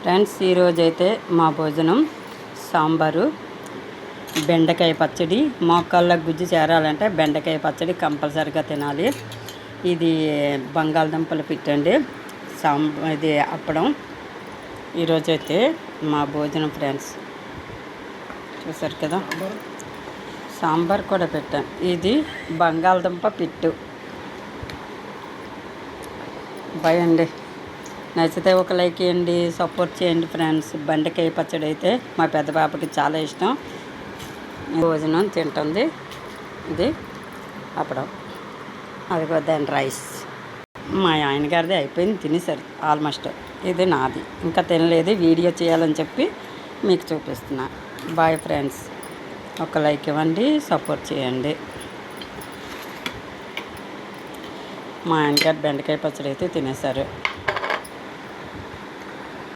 Friends, ఈరోజైతే మా భోజనం సాంబారు, బెండకాయ పచ్చడి. మోకాళ్ళ గుజ్జు చేరాలంటే బెండకాయ పచ్చడి కంపల్సరిగా తినాలి. ఇది బంగాళదుంపలు పెట్టండి, ఇది అప్పడం. ఈరోజైతే మా భోజనం ఫ్రెండ్స్, చూసారు కదా. సాంబార్ కూడా పెట్టాను. ఇది బంగాళదుంప పిట్టు. బాయ్ అండి. నచ్చితే ఒక లైక్ చేయండి, సపోర్ట్ చేయండి ఫ్రెండ్స్. బెండకాయ పచ్చడి అయితే మా పెద్ద పాపకి చాలా ఇష్టం. భోజనం తింటుంది. ఇది అప్పడం, అదిగో దాని రైస్. మా ఆయన గారిది అయిపోయింది, తినేసారు ఆల్మోస్ట్. ఇది నాది ఇంకా తినలేదు, వీడియో చేయాలని చెప్పి మీకు చూపిస్తున్నా. బాయ్ ఫ్రెండ్స్, ఒక లైక్ ఇవ్వండి, సపోర్ట్ చేయండి. మా ఆయన గారు బెండకాయ పచ్చడి అయితే తినేసారు.